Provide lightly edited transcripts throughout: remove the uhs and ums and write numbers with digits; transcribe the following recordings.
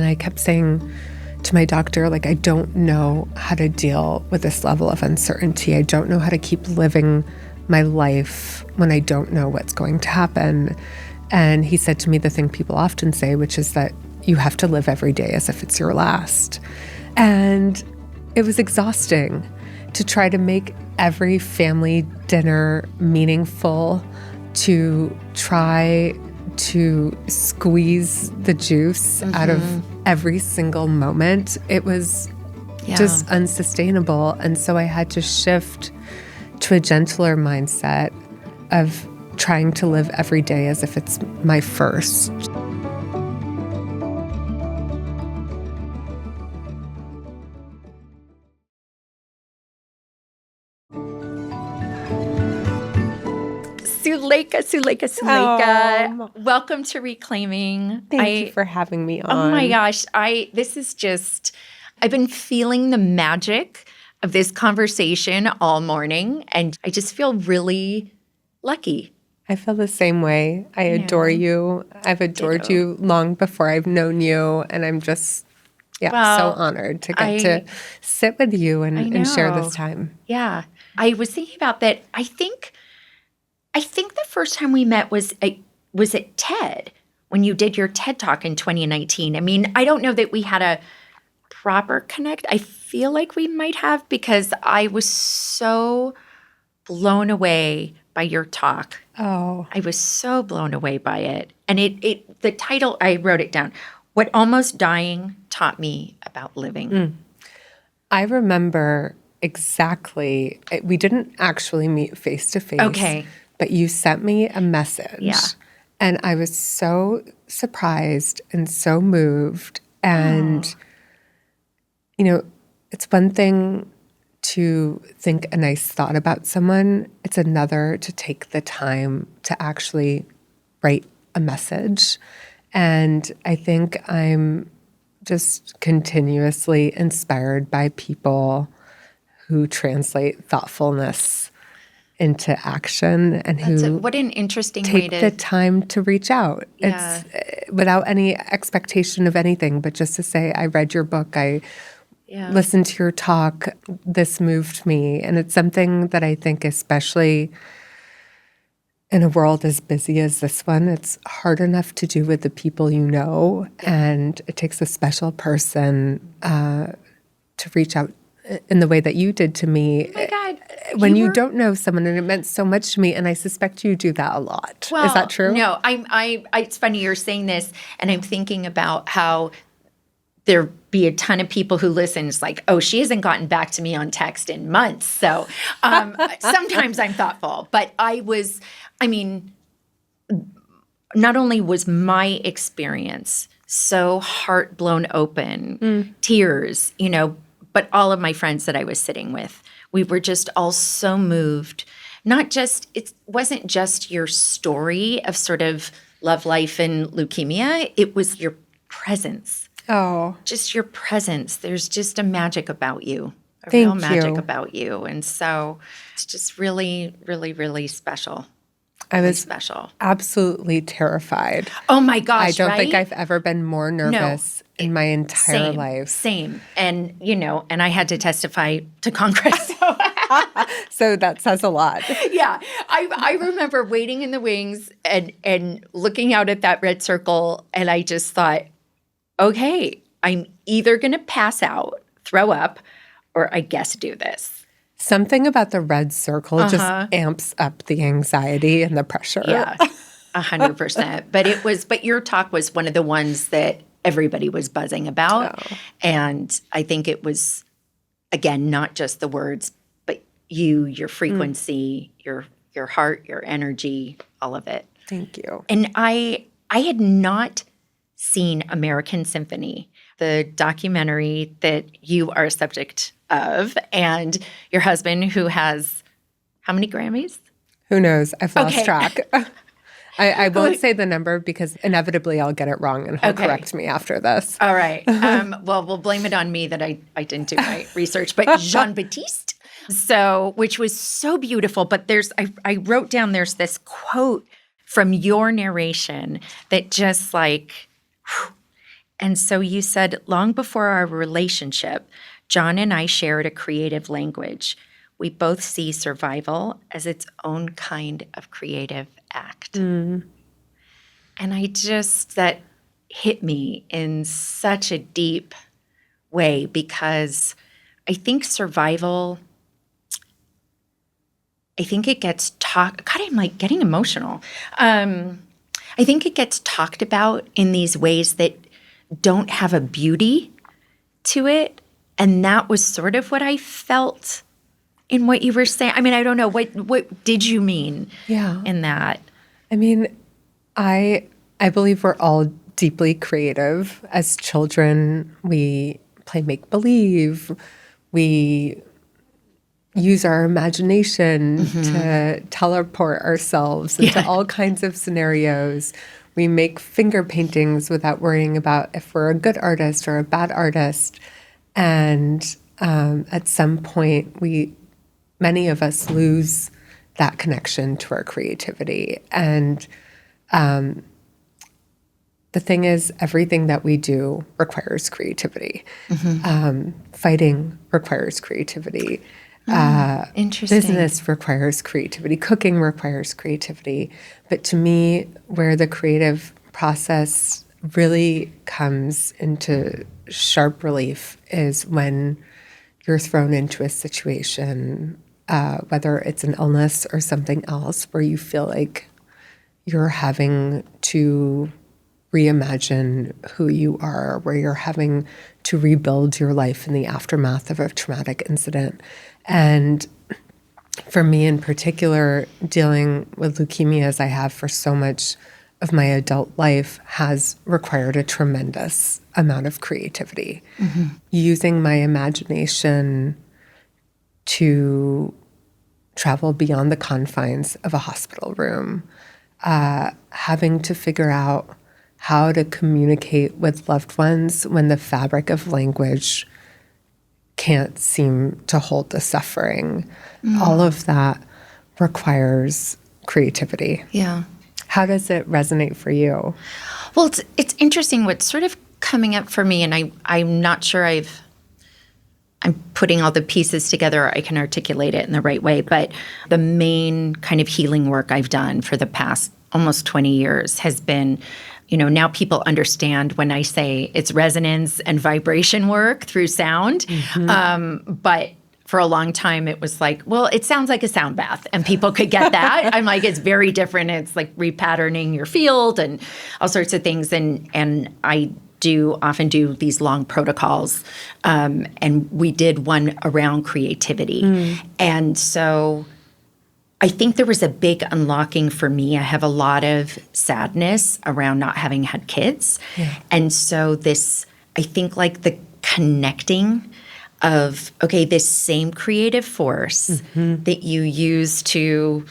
I kept saying to my doctor, like, I don't know how to deal with this level of uncertainty. I don't know how to keep living my life when I don't know what's going to happen. And he said to me the thing people often say, which is that you have to live every day as if it's your last. And it was exhausting to try to make every family dinner meaningful, to try to squeeze the juice out of every single moment. It was just unsustainable. And so I had to shift to a gentler mindset of trying to live every day as if it's my first. Suleika. Welcome to Reclaiming. Thank you for having me on. Oh my gosh. I've been feeling the magic of this conversation all morning, and I just feel really lucky. I feel the same way. I adore you. I've adored you long before I've known you, and I'm just so honored to get to sit with you and share this time. Yeah. I was thinking about that. I think the first time we met was at TED, when you did your TED Talk in 2019. I mean, I don't know that we had a proper connect. I feel like we might have, because I was so blown away by your talk. Oh. I was so blown away by it. And the title, I wrote it down, What Almost Dying Taught Me About Living. I remember exactly, we didn't actually meet face to face. Okay. But you sent me a message. Yeah. And I was so surprised and so moved. And, you know, it's one thing to think a nice thought about someone. It's another to take the time to actually write a message. And I think I'm just continuously inspired by people who translate thoughtfulness into action and what an interesting take way to the time to reach out. Yeah. It's without any expectation of anything, but just to say, I read your book, I listened to your talk, this moved me. And it's something that I think, especially in a world as busy as this one, it's hard enough to do with the people you know. And it takes a special person to reach out in the way that you did to me. Oh my God. When you don't know someone, and it meant so much to me, and I suspect you do that a lot. Well, is that true? No, it's funny you're saying this, and I'm thinking about how there be a ton of people who listen. It's like, oh, she hasn't gotten back to me on text in months. So sometimes I'm thoughtful, but not only was my experience so heart blown open, tears, but all of my friends that I was sitting with, we were just all so moved. It wasn't just your story of sort of love life and leukemia. It was your presence. Oh. Just your presence. There's just a magic about you. Thank magic you. about you. And so it's just really, really, really special. I was special. Absolutely terrified. Oh my gosh, I don't think right? I've ever been more nervous in my entire life. Same. And, and I had to testify to Congress. So that says a lot. Yeah. I remember waiting in the wings and looking out at that red circle, and I just thought, okay, I'm either going to pass out, throw up, or I guess do this. Something about the red circle just amps up the anxiety and the pressure. Yeah, 100%. But your talk was one of the ones that everybody was buzzing about. Oh. And I think it was, again, not just the words, but your frequency, your heart, your energy, all of it. Thank you. And I had not seen American Symphony, the documentary that you are a subject of, and your husband, who has how many Grammys? Who knows? I've lost track. I won't say the number because inevitably I'll get it wrong and he'll correct me after this. All right. Well, we'll blame it on me that I didn't do my research. But Jon Batiste, which was so beautiful. But I wrote down, there's this quote from your narration that just And so you said, long before our relationship, Jon and I shared a creative language. We both see survival as its own kind of creative act. And that hit me in such a deep way, because I think survival, I think it gets talked, God, I'm like getting emotional. I think it gets talked about in these ways that don't have a beauty to it. And that was sort of what I felt in what you were saying. I mean, I don't know, what did you mean in that? I mean, I believe we're all deeply creative. As children, we play make-believe. We use our imagination to teleport ourselves into all kinds of scenarios. We make finger paintings without worrying about if we're a good artist or a bad artist. And at some point, many of us lose that connection to our creativity. And the thing is, everything that we do requires creativity. Fighting requires creativity. Interesting. Business requires creativity. Cooking requires creativity. But to me, where the creative process really comes into sharp relief is when you're thrown into a situation, whether it's an illness or something else, where you feel like you're having to reimagine who you are, where you're having to rebuild your life in the aftermath of a traumatic incident. And for me in particular, dealing with leukemia as I have for so much of my adult life has required a tremendous amount of creativity. Using my imagination to travel beyond the confines of a hospital room, having to figure out how to communicate with loved ones when the fabric of language can't seem to hold the suffering. All of that requires creativity. Yeah. How does it resonate for you? Well, it's interesting what's sort of coming up for me, and I'm not sure I'm putting all the pieces together, or I can articulate it in the right way, but the main kind of healing work I've done for the past almost 20 years has been, now people understand when I say it's resonance and vibration work through sound. But for a long time, it was like, well, it sounds like a sound bath, and people could get that. I'm like, it's very different. It's like repatterning your field and all sorts of things. And I often do these long protocols. And we did one around creativity. And so I think there was a big unlocking for me. I have a lot of sadness around not having had kids. And so I think like the connecting of, okay, this same creative force that you use to,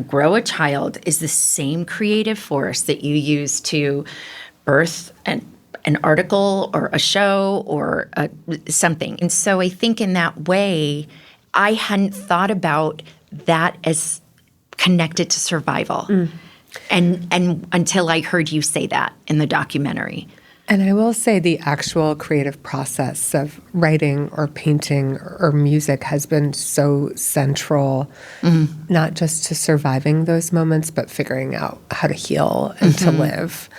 grow a child is the same creative force that you use to birth an article or a show or something. And so I think in that way, I hadn't thought about that as connected to survival. And until I heard you say that in the documentary. And I will say the actual creative process of writing or painting or music has been so central, not just to surviving those moments, but figuring out how to heal and to live.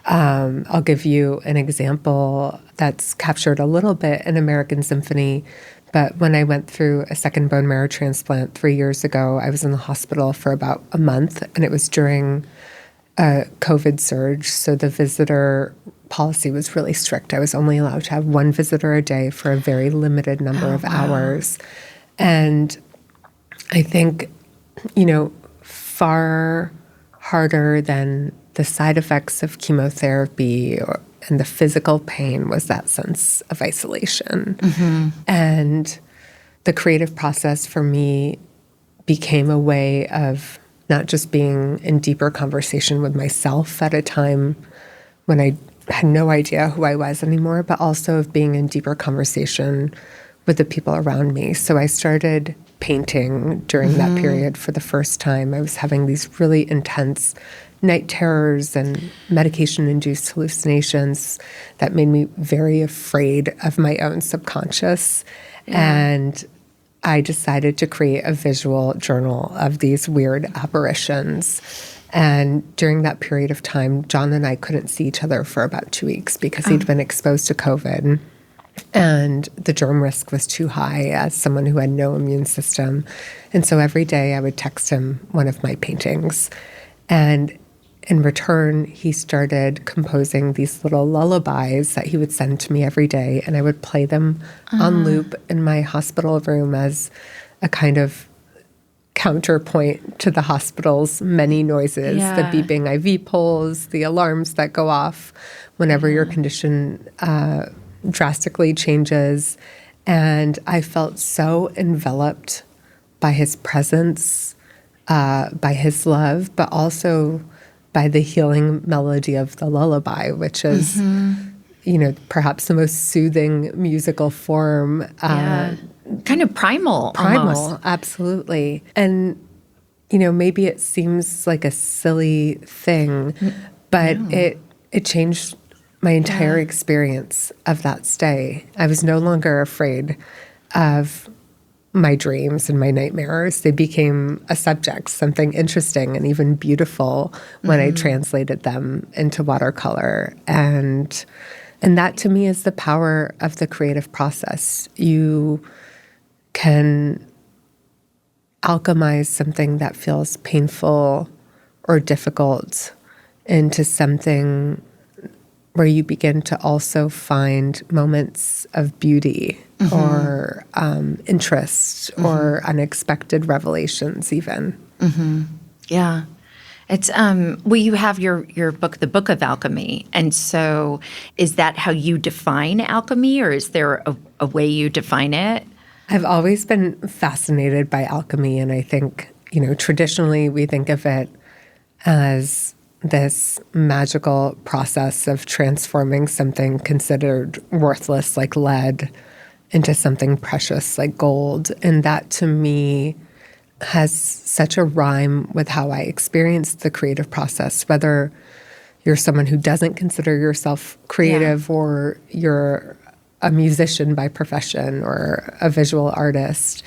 I'll give you an example that's captured a little bit in American Symphony. But when I went through a second bone marrow transplant 3 years ago, I was in the hospital for about a month, and it was during a COVID surge. So the visitor policy was really strict. I was only allowed to have one visitor a day for a very limited number of hours. And I think, far harder than the side effects of chemotherapy and the physical pain was that sense of isolation. And the creative process for me became a way of not just being in deeper conversation with myself at a time when I had no idea who I was anymore, but also of being in deeper conversation with the people around me. So I started painting during that period for the first time. I was having these really intense night terrors and medication-induced hallucinations that made me very afraid of my own subconscious. And I decided to create a visual journal of these weird apparitions. And during that period of time, Jon and I couldn't see each other for about 2 weeks because he'd been exposed to COVID. And the germ risk was too high as someone who had no immune system. And so every day I would text him one of my paintings. And in return, he started composing these little lullabies that he would send to me every day. And I would play them on loop in my hospital room as a kind of counterpoint to the hospital's many noises, the beeping IV poles, the alarms that go off whenever your condition drastically changes. And I felt so enveloped by his presence, by his love, but also by the healing melody of the lullaby, which is, perhaps the most soothing musical form. Kind of primal almost. Absolutely. And, maybe it seems like a silly thing, but it changed my entire experience of that stay. I was no longer afraid of my dreams and my nightmares. They became a subject, something interesting and even beautiful when I translated them into watercolor. And that to me is the power of the creative process. You can alchemize something that feels painful or difficult into something where you begin to also find moments of beauty or interest or unexpected revelations even. Yeah. It's you have your book, The Book of Alchemy. And so is that how you define alchemy, or is there a way you define it? I've always been fascinated by alchemy, and I think, traditionally we think of it as this magical process of transforming something considered worthless like lead into something precious like gold. And that to me has such a rhyme with how I experience the creative process, whether you're someone who doesn't consider yourself creative or you're a musician by profession or a visual artist.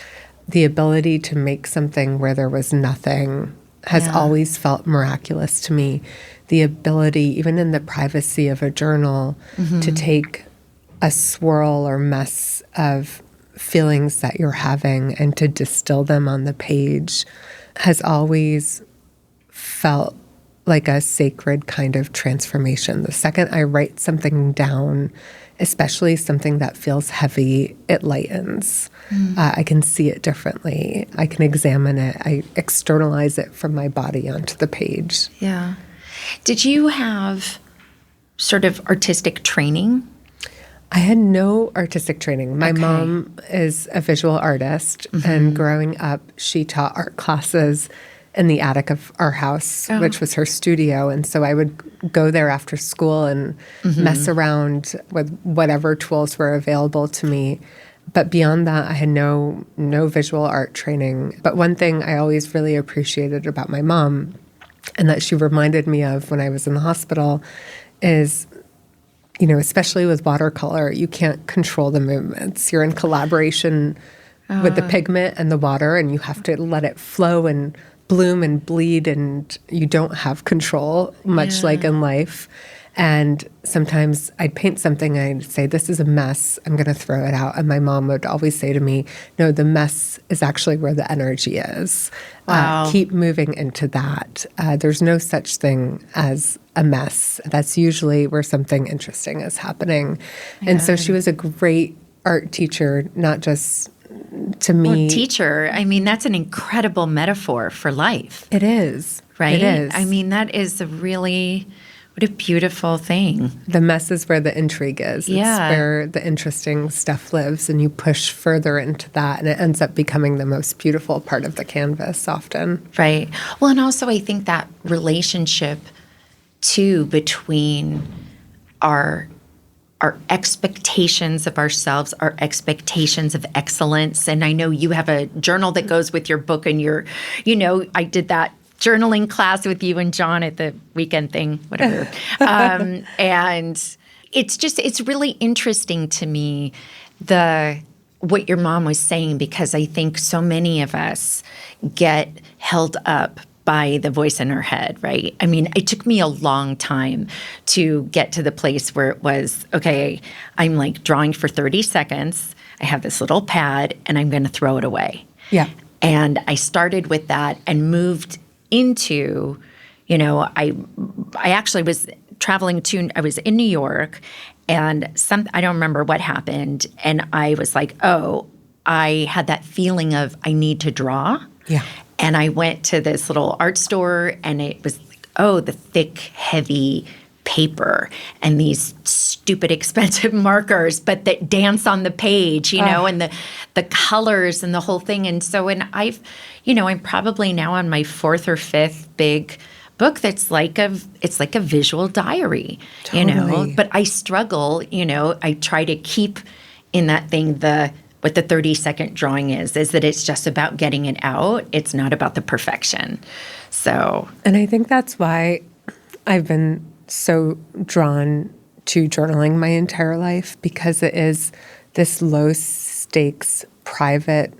The ability to make something where there was nothing has always felt miraculous to me. The ability, even in the privacy of a journal, to take a swirl or mess of feelings that you're having and to distill them on the page has always felt like a sacred kind of transformation. The second I write something down, especially something that feels heavy, it lightens. I can see it differently. I can examine it. I externalize it from my body onto the page. Yeah. Did you have sort of artistic training? I had no artistic training. My mom is a visual artist, and growing up, she taught art classes in the attic of our house, which was her studio. And so I would go there after school and mess around with whatever tools were available to me. But beyond that, I had no visual art training. But one thing I always really appreciated about my mom, and that she reminded me of when I was in the hospital, is, especially with watercolor, you can't control the movements. You're in collaboration with the pigment and the water, and you have to let it flow and bloom and bleed, and you don't have control, much like in life. And sometimes I'd paint something and I'd say, this is a mess, I'm going to throw it out. And my mom would always say to me, no, the mess is actually where the energy is. Wow. Keep moving into that. There's no such thing as a mess. That's usually where something interesting is happening. And so she was a great art teacher, not just to me. Well, teacher, I mean, that's an incredible metaphor for life. It is. Right? It is. I mean, that is what a beautiful thing. The mess is where the intrigue is. Yeah. It's where the interesting stuff lives, and you push further into that, and it ends up becoming the most beautiful part of the canvas often. Right. Well, and also I think that relationship, too, between our expectations of ourselves, our expectations of excellence. And I know you have a journal that goes with your book, and I did that journaling class with you and Jon at the weekend thing, whatever. And it's really interesting to me, what your mom was saying, because I think so many of us get held up by the voice in our head, right? I mean, it took me a long time to get to the place where it was, okay, I'm like drawing for 30 seconds. I have this little pad and I'm going to throw it away. Yeah. And I started with that and moved into, I actually was I was in New York, and I don't remember what happened. And I was like, I had that feeling of I need to draw. Yeah. And I went to this little art store, and it was like, the thick, heavy paper and these stupid expensive markers, but that dance on the page, and the colors and the whole thing. And so, I'm probably now on my fourth or fifth big book that's like a visual diary, Totally. But I struggle, I try to keep in that thing what the 30-second drawing is that it's just about getting it out. It's not about the perfection. So. And I think that's why I've been so drawn to journaling my entire life, because it is this low stakes, private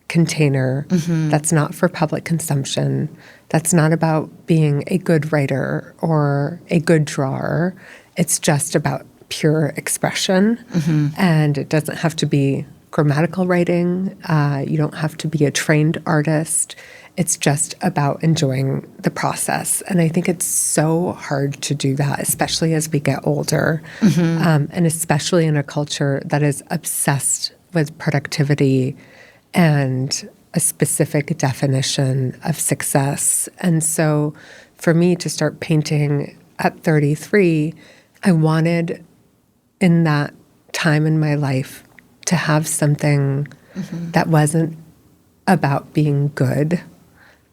container that's not for public consumption, that's not about being a good writer or a good drawer. It's just about pure expression. And it doesn't have to be grammatical writing. You don't have to be a trained artist. It's just about enjoying the process. And I think it's so hard to do that, especially as we get older, and especially in a culture that is obsessed with productivity and a specific definition of success. And so for me to start painting at 33, I wanted in that time in my life to have something that wasn't about being good,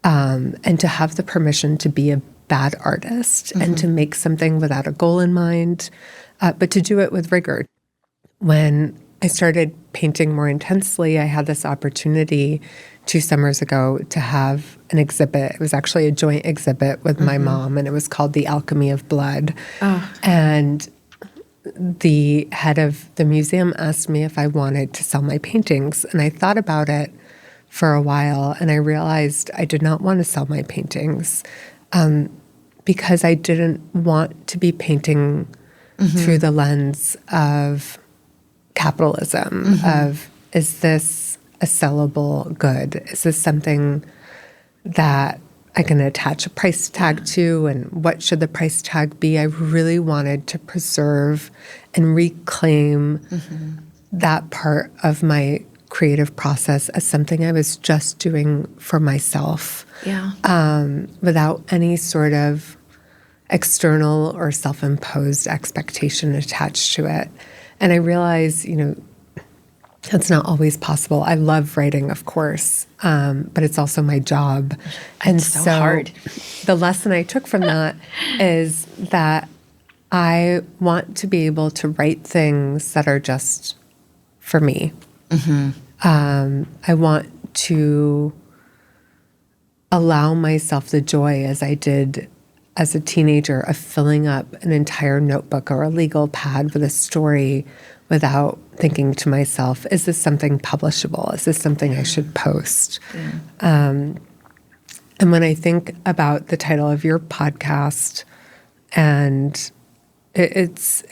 and to have the permission to be a bad artist and to make something without a goal in mind, but to do it with rigor. When I started painting more intensely, I had this opportunity 2 summers ago to have an exhibit. It was actually a joint exhibit with my mom, and it was called The Alchemy of Blood. And the head of the museum asked me if I wanted to sell my paintings. And I thought about it for a while, and I realized I did not want to sell my paintings, because I didn't want to be painting through the lens of capitalism, of, is this a sellable good? Is this something that I can attach a price tag to, and what should the price tag be? I really wanted to preserve and reclaim that part of my creative process as something I was just doing for myself, without any sort of external or self-imposed expectation attached to it. And I realize, that's not always possible. I love writing, of course, but it's also my job. And so hard. The lesson I took from that is that I want to be able to write things that are just for me. I want to allow myself the joy, as I did as a teenager, of filling up an entire notebook or a legal pad with a story without thinking to myself, is this something publishable? Is this something I should post? And when I think about the title of your podcast, and it's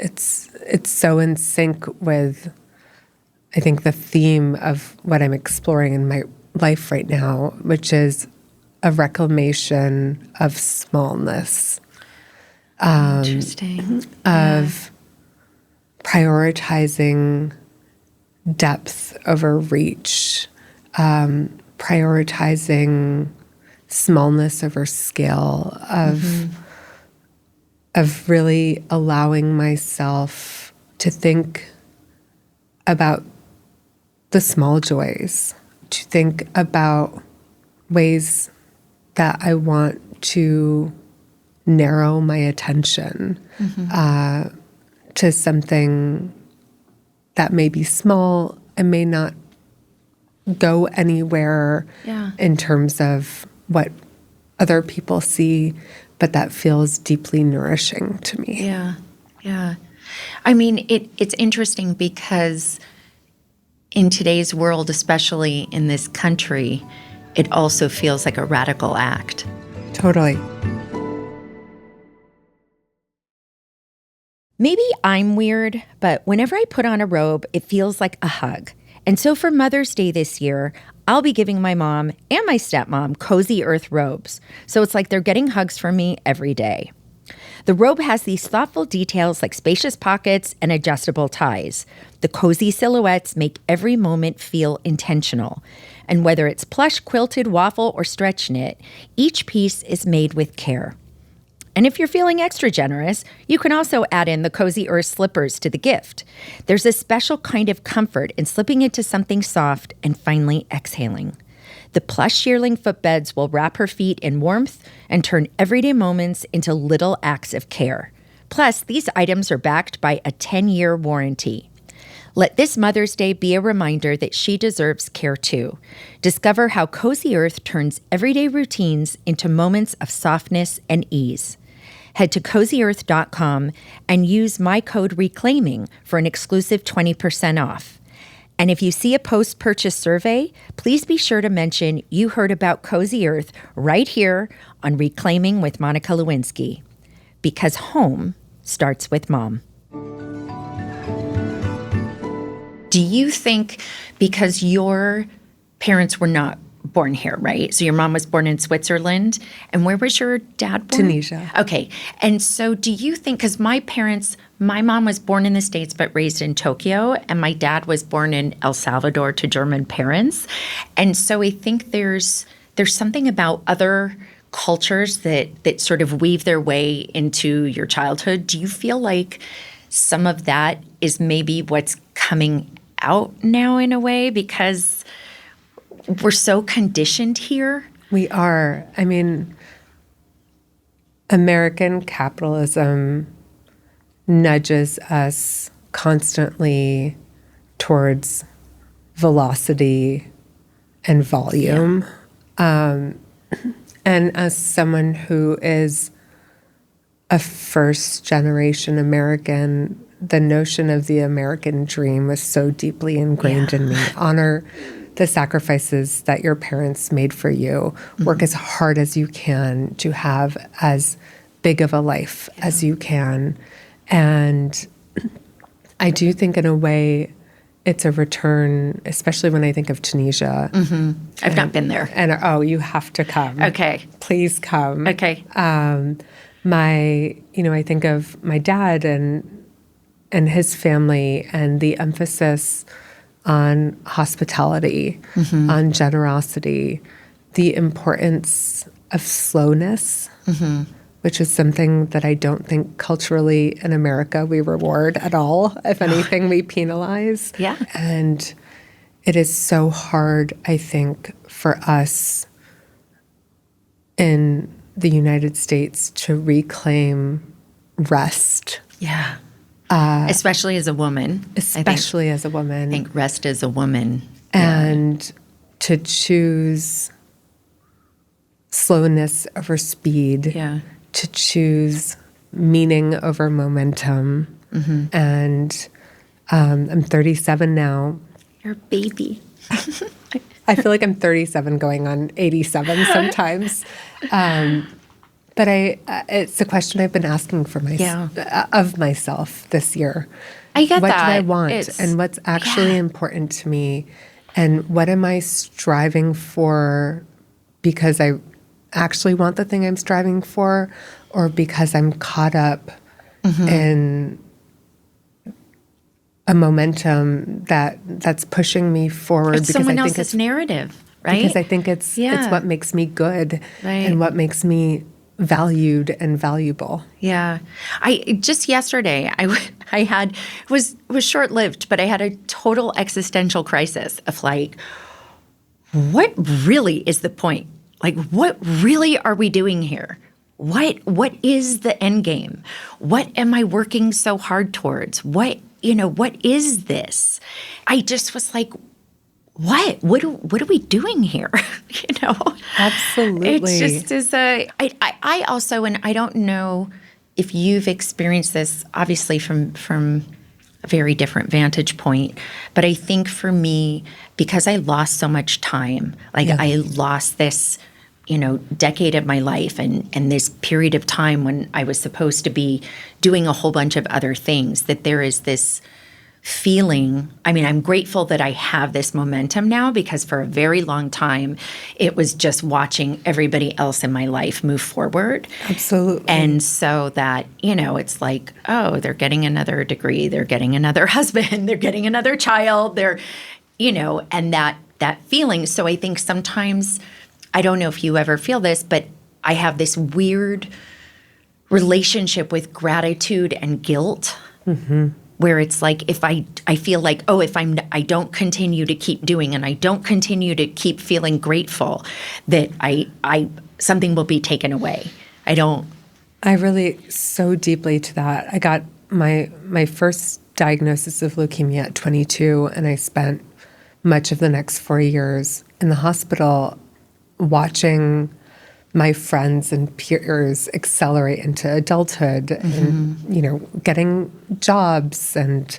so in sync with, I think, the theme of what I'm exploring in my life right now, which is a reclamation of smallness. Interesting. Of prioritizing depth over reach, prioritizing smallness over scale, of really allowing myself to think about the small joys, to think about ways that I want to narrow my attention to something that may be small and may not go anywhere in terms of what other people see, but that feels deeply nourishing to me. Yeah, yeah. I mean, it's interesting because in today's world, especially in this country, it also feels like a radical act. Totally. Maybe I'm weird, but whenever I put on a robe, it feels like a hug. And so for Mother's Day this year, I'll be giving my mom and my stepmom Cozy Earth robes. So it's like they're getting hugs from me every day. The robe has these thoughtful details like spacious pockets and adjustable ties. The cozy silhouettes make every moment feel intentional. And whether it's plush, quilted, waffle, or stretch knit, each piece is made with care. And if you're feeling extra generous, you can also add in the Cozy Earth slippers to the gift. There's a special kind of comfort in slipping into something soft and finally exhaling. The plush shearling footbeds will wrap her feet in warmth and turn everyday moments into little acts of care. Plus, these items are backed by a 10-year warranty. Let this Mother's Day be a reminder that she deserves care too. Discover how Cozy Earth turns everyday routines into moments of softness and ease. Head to CozyEarth.com and use my code RECLAIMING for an exclusive 20% off. And if you see a post-purchase survey, please be sure to mention you heard about Cozy Earth right here on Reclaiming with Monica Lewinsky. Because home starts with mom. Do you think because your parents were not born here, right? So your mom was born in Switzerland. And where was your dad born? Tunisia. Okay. And so do you think, because my mom was born in the States but raised in Tokyo, and my dad was born in El Salvador to German parents. And so I think there's something about other cultures that sort of weave their way into your childhood. Do you feel like some of that is maybe what's coming out now in a way because we're so conditioned here? We are. I mean, American capitalism nudges us constantly towards velocity and volume. Yeah. And as someone who is a first-generation American, the notion of the American dream was so deeply ingrained in me. Honor the sacrifices that your parents made for you. Work as hard as you can to have as big of a life as you can. And I do think in a way it's a return, especially when I think of Tunisia. I've not been there. And you have to come. Okay. Please come. Okay. I think of my dad and his family and the emphasis on hospitality, on generosity, the importance of slowness, which is something that I don't think culturally in America we reward at all. If anything, we penalize. Yeah. And it is so hard, I think, for us in the United States to reclaim rest. Yeah. Especially as a woman. Especially as a woman. I think rest as a woman. And to choose slowness over speed. Yeah. To choose meaning over momentum. And I'm 37 now. You're a baby. I feel like I'm 37 going on 87 sometimes. But it's a question I've been asking for of myself this year. I get what that. What do I want? And what's actually important to me? And what am I striving for because I actually want the thing I'm striving for, or because I'm caught up in a momentum that's pushing me forward? It's because someone I think else's narrative, right? Because I think it's what makes me good and what makes me valued and valuable. Yeah. I just yesterday, I had, was short-lived, but I had a total existential crisis of like, what really is the point? Like, what really are we doing here? What is the end game? What am I working so hard towards? What is this? I just was like, what are we doing here? You know? Absolutely. It just is I also, and I don't know if you've experienced this, obviously from a very different vantage point, but I think for me, because I lost so much time, like I lost this, decade of my life and this period of time when I was supposed to be doing a whole bunch of other things, that there is this feeling. I mean, I'm grateful that I have this momentum now, because for a very long time, it was just watching everybody else in my life move forward. Absolutely. And so that, it's like, oh, they're getting another degree, they're getting another husband, they're getting another child, they're, and that feeling. So I think sometimes, I don't know if you ever feel this, but I have this weird relationship with gratitude and guilt. Mm-hmm. Where it's like, if I feel like, oh, if I don't continue to keep doing, and I don't continue to keep feeling grateful, that I something will be taken away. I relate so deeply to that. I got my first diagnosis of leukemia at 22, and I spent much of the next 4 years in the hospital watching my friends and peers accelerate into adulthood and, getting jobs and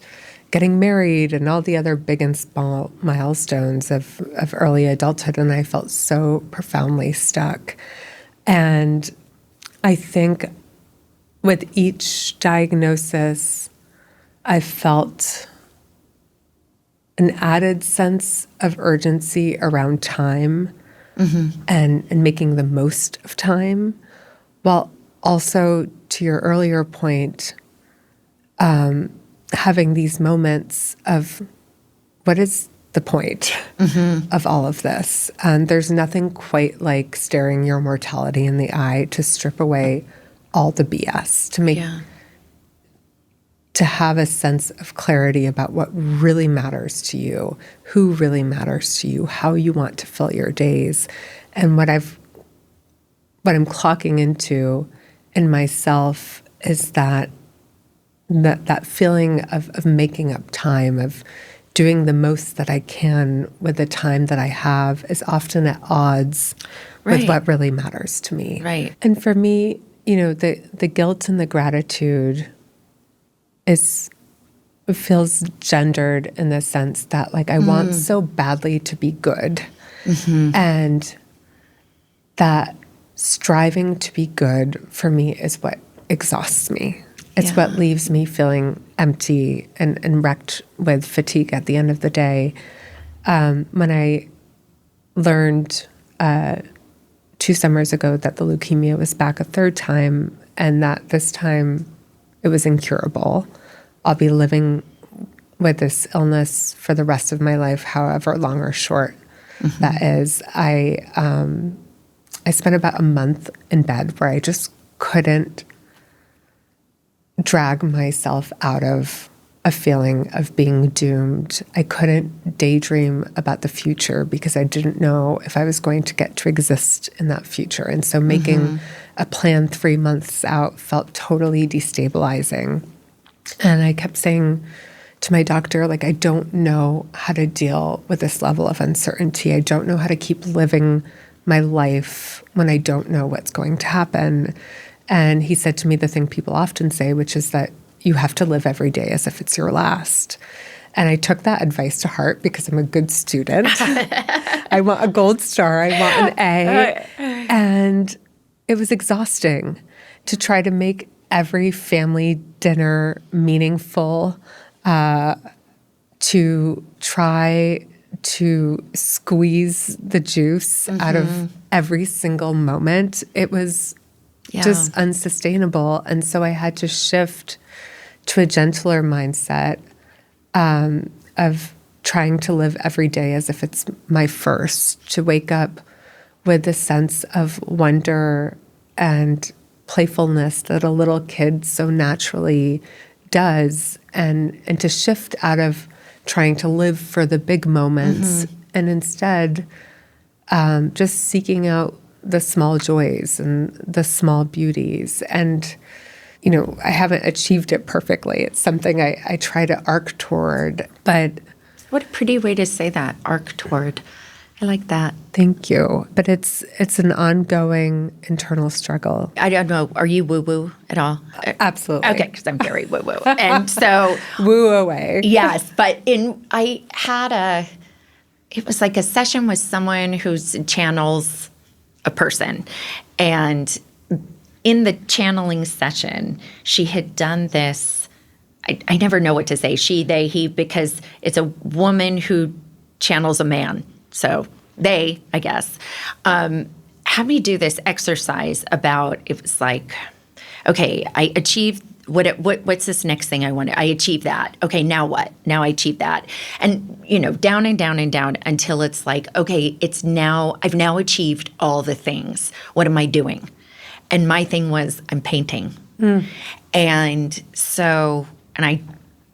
getting married and all the other big and small milestones of early adulthood. And I felt so profoundly stuck. And I think with each diagnosis, I felt an added sense of urgency around time. Mm-hmm. And making the most of time, while also, to your earlier point, having these moments of what is the point of all of this? And there's nothing quite like staring your mortality in the eye to strip away all the BS, to have a sense of clarity about what really matters to you, who really matters to you, how you want to fill your days. And what I'm clocking into in myself is that feeling of making up time, of doing the most that I can with the time that I have, is often at odds with what really matters to me. Right. And for me, the guilt and the gratitude feels gendered in the sense that, like, I want so badly to be good. Mm-hmm. And that striving to be good for me is what exhausts me. It's what leaves me feeling empty and wrecked with fatigue at the end of the day. When I learned 2 summers ago that the leukemia was back a third time, and that this time it was incurable, I'll be living with this illness for the rest of my life, however long or short that is. I spent about a month in bed where I just couldn't drag myself out of a feeling of being doomed. I couldn't daydream about the future because I didn't know if I was going to get to exist in that future. And so making a plan 3 months out felt totally destabilizing. And I kept saying to my doctor, like, I don't know how to deal with this level of uncertainty. I don't know how to keep living my life when I don't know what's going to happen. And he said to me the thing people often say, which is that you have to live every day as if it's your last. And I took that advice to heart because I'm a good student. I want a gold star. I want an A. And it was exhausting to try to make every family dinner meaningful, to try to squeeze the juice out of every single moment. It was just unsustainable. And so I had to shift to a gentler mindset of trying to live every day as if it's my first, to wake up with a sense of wonder and playfulness that a little kid so naturally does, and to shift out of trying to live for the big moments and instead just seeking out the small joys and the small beauties. And, I haven't achieved it perfectly. It's something I try to arc toward, but What a pretty way to say that, arc toward. I like that. Thank you. But it's an ongoing internal struggle. I don't know. Are you woo-woo at all? Absolutely. Okay, because I'm very woo-woo. And so... Woo away. Yes, but I had it was like a session with someone who channels a person. And in the channeling session, she had done this, I never know what to say, she, they, he, because it's a woman who channels a man. So they, I guess, had me do this exercise about, it was like, okay, I achieved, what's this next thing I want? I achieved that. Okay, now what? Now I achieved that. And, down and down and down until it's like, okay, I've now achieved all the things. What am I doing? And my thing was, I'm painting. And so, and I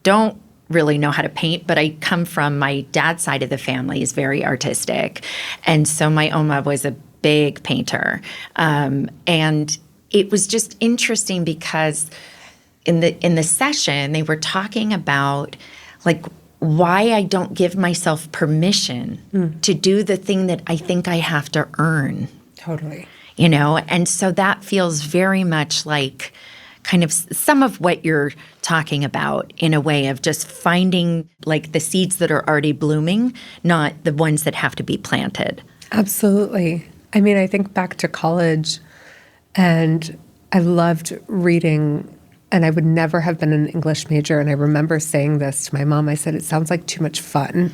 don't really know how to paint, but I come from my dad's side of the family is very artistic. And so my Oma was a big painter. And it was just interesting because in the session, they were talking about like why I don't give myself permission to do the thing that I think I have to earn. Totally. And so that feels very much like kind of some of what you're talking about in a way of just finding like the seeds that are already blooming, not the ones that have to be planted. Absolutely. I mean, I think back to college and I loved reading and I would never have been an English major. And I remember saying this to my mom. I said, it sounds like too much fun.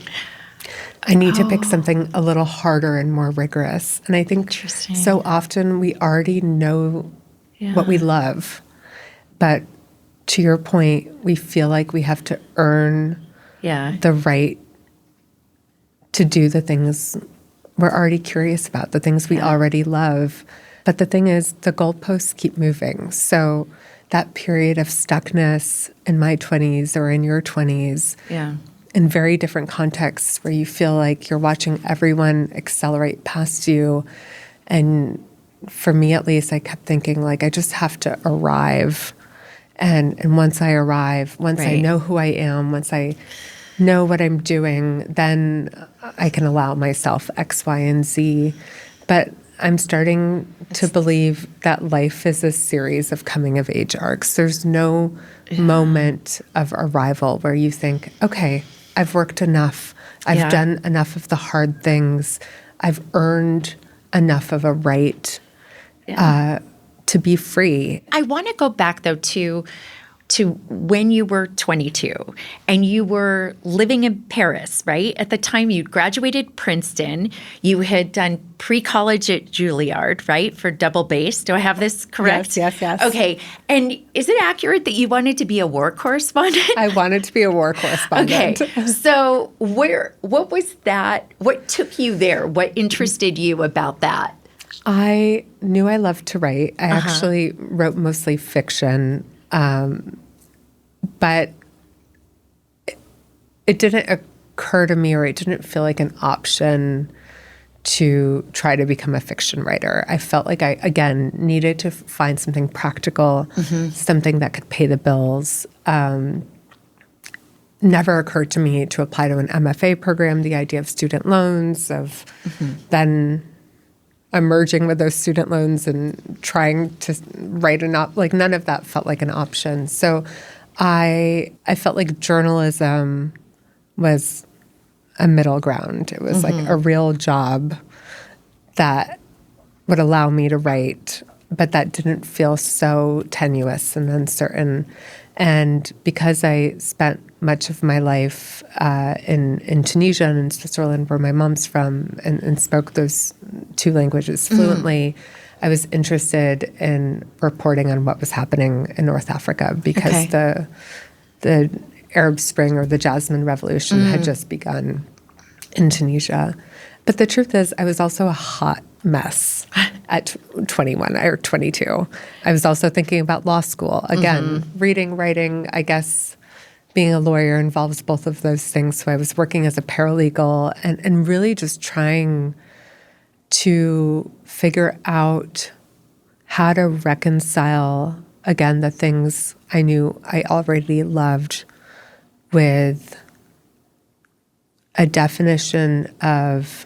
I need to pick something a little harder and more rigorous. And I think so often we already know what we love. But to your point, we feel like we have to earn the right to do the things we're already curious about, the things we already love. But the thing is, the goalposts keep moving. So that period of stuckness in my 20s or in your 20s, in very different contexts where you feel like you're watching everyone accelerate past you. And for me, at least, I kept thinking, like, I just have to arrive. And once I arrive, once I know who I am, once I know what I'm doing, then I can allow myself X, Y, and Z. But I'm starting to believe that life is a series of coming-of-age arcs. There's no moment of arrival where you think, okay, I've worked enough. I've done enough of the hard things. I've earned enough of a right to be free. I want to go back, though, to when you were 22 and you were living in Paris, right? At the time you graduated Princeton, you had done pre-college at Juilliard, right? For double bass. Do I have this correct? Yes. Okay. And is it accurate that you wanted to be a war correspondent? I wanted to be a war correspondent. Okay. So what was that? What took you there? What interested you about that? I knew I loved to write. I actually wrote mostly fiction, but it didn't occur to me, or it didn't feel like an option to try to become a fiction writer. I felt like I, again, needed to find something practical, something that could pay the bills. Never occurred to me to apply to an MFA program, the idea of student loans, of then emerging with those student loans and trying to write like none of that felt like an option. So I felt like journalism was a middle ground. It was like a real job that would allow me to write, but that didn't feel so tenuous and uncertain. And because I spent much of my life in Tunisia and in Switzerland, where my mom's from, and spoke those two languages fluently, I was interested in reporting on what was happening in North Africa because the Arab Spring or the Jasmine Revolution had just begun in Tunisia. But the truth is, I was also a hot mess at 21 or 22. I was also thinking about law school. Again, reading, writing, I guess being a lawyer involves both of those things. So I was working as a paralegal and really just trying to figure out how to reconcile, again, the things I knew I already loved with a definition of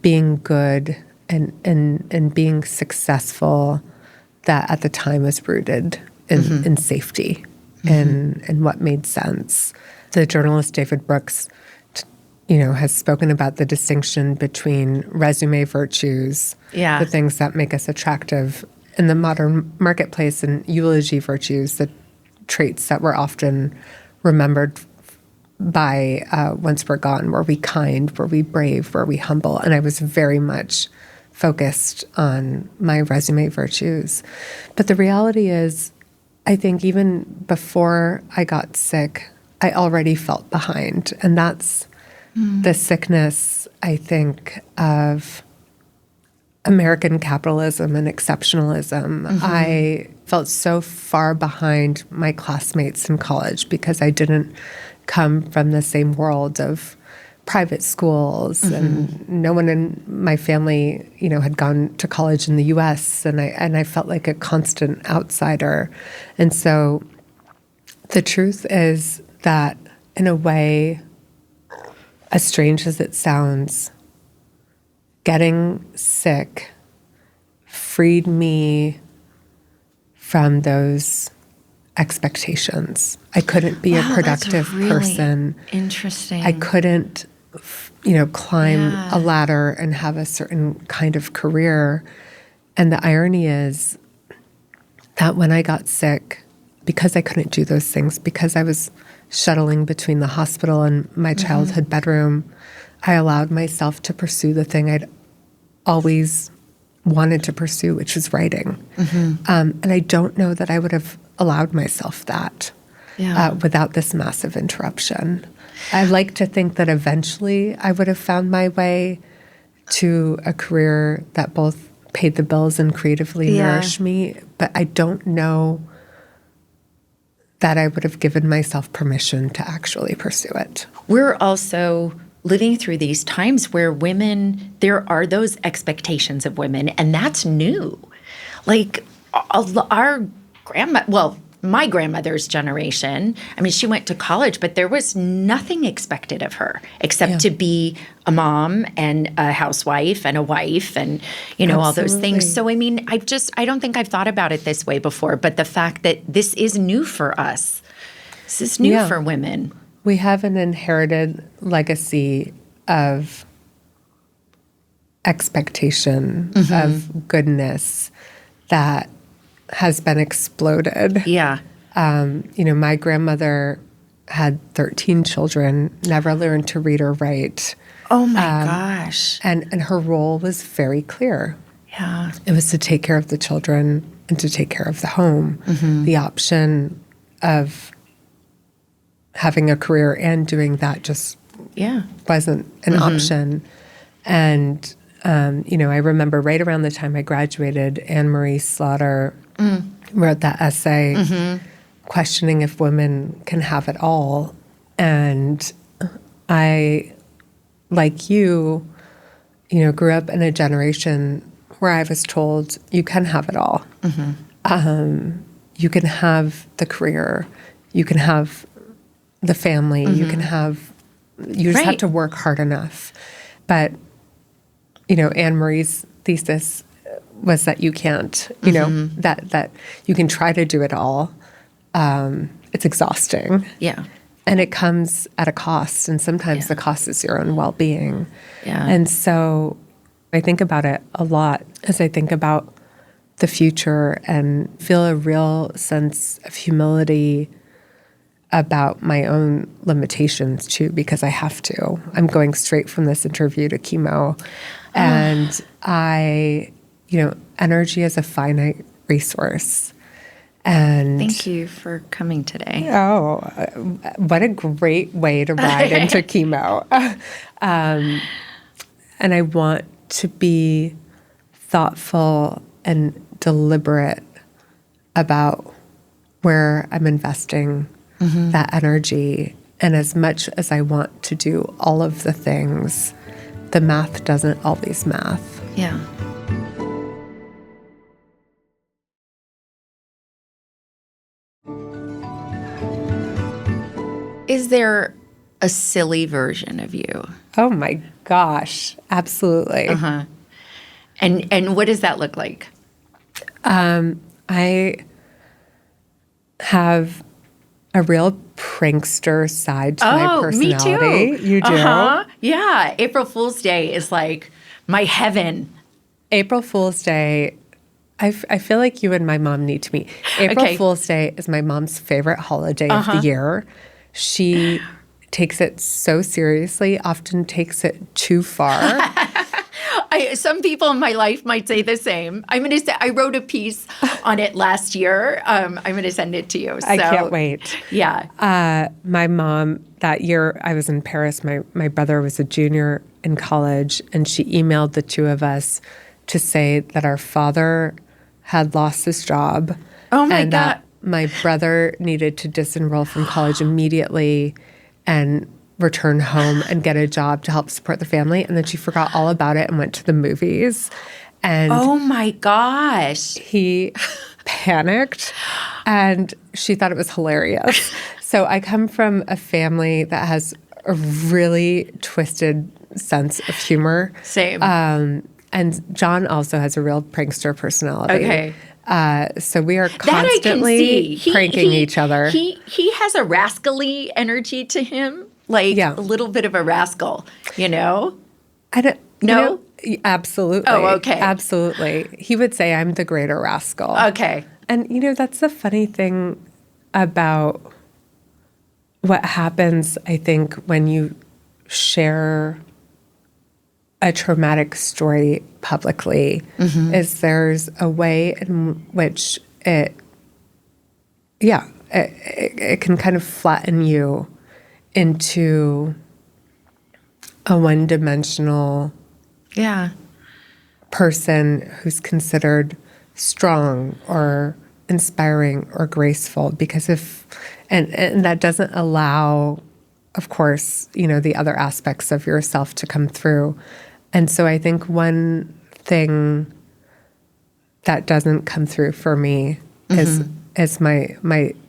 being good and being successful that at the time was rooted in safety and what made sense. The journalist David Brooks, has spoken about the distinction between resume virtues, the things that make us attractive in the modern marketplace, and eulogy virtues, the traits that we're often remembered by once we're gone. Were we kind? Were we brave? Were we humble? And I was very much focused on my resume virtues. But the reality is, I think even before I got sick, I already felt behind. And that's the sickness, I think, of American capitalism and exceptionalism. I felt so far behind my classmates in college because I didn't come from the same world of private schools, and no one in my family, had gone to college in the U.S., and I felt like a constant outsider. And so the truth is that, in a way, as strange as it sounds, getting sick freed me from those expectations. I couldn't be a productive person. Interesting. I couldn't, climb a ladder and have a certain kind of career. And the irony is that when I got sick, because I couldn't do those things, because I was shuttling between the hospital and my childhood bedroom, I allowed myself to pursue the thing I'd always wanted to pursue, which was writing. And I don't know that I would have allowed myself that without this massive interruption. I like to think that eventually I would have found my way to a career that both paid the bills and creatively nourished me, but I don't know that I would have given myself permission to actually pursue it. We're also living through these times where there are those expectations of women, and that's new. Like our my grandmother's generation, she went to college, but there was nothing expected of her except to be a mom and a housewife and a wife and, all those things. So, I don't think I've thought about it this way before, but the fact that this is new for us, this is new for women. We have an inherited legacy of expectation, of goodness that has been exploded. My grandmother had 13 children, never learned to read or write. Oh my gosh. And her role was very clear. It was to take care of the children and to take care of the home. The option of having a career and doing that just wasn't an option. And, I remember right around the time I graduated, Anne Marie Slaughter wrote that essay questioning if women can have it all. And I, like you, grew up in a generation where I was told you can have it all. You can have the career, you can have the family, you just have to work hard enough. But, Anne Marie's thesis was that you can't, that you can try to do it all. It's exhausting. And it comes at a cost, and sometimes the cost is your own well-being. And so I think about it a lot as I think about the future and feel a real sense of humility about my own limitations too, because I have to. I'm going straight from this interview to chemo. And energy is a finite resource. And thank you for coming today. Oh, what a great way to ride into chemo. And I want to be thoughtful and deliberate about where I'm investing that energy. And as much as I want to do all of the things, the math doesn't always math. Is there a silly version of you? Oh my gosh, absolutely. And what does that look like? I have a real prankster side to my personality. Me too. You do? Yeah. April Fool's Day is like my heaven. April Fool's Day, I feel like you and my mom need to meet. April Fool's Day is my mom's favorite holiday of the year. She takes it so seriously, often takes it too far. Some people in my life might say the same. I wrote a piece on it last year. I'm going to send it to you. So, I can't wait. Yeah. My mom, that year I was in Paris, my brother was a junior in college, and she emailed the two of us to say that our father had lost his job. Oh my and God. That my brother needed to disenroll from college immediately and return home and get a job to help support the family. And then she forgot all about it and went to the movies. And oh my gosh. he panicked, and she thought it was hilarious. So I come from a family that has a really twisted sense of humor. Same. And Jon also has a real prankster personality. Okay. So we are That I can constantly see. pranking each other. He has a rascally energy to him, like a little bit of a rascal, you know? I don't. No? Absolutely. Oh, okay. Absolutely. He would say I'm the greater rascal. Okay. And that's the funny thing about what happens, I think, when you share a traumatic story publicly, is there's a way in which it can kind of flatten you into a one-dimensional person who's considered strong or inspiring or graceful, because and that doesn't allow, of course, the other aspects of yourself to come through. And so I think one thing that doesn't come through for me is my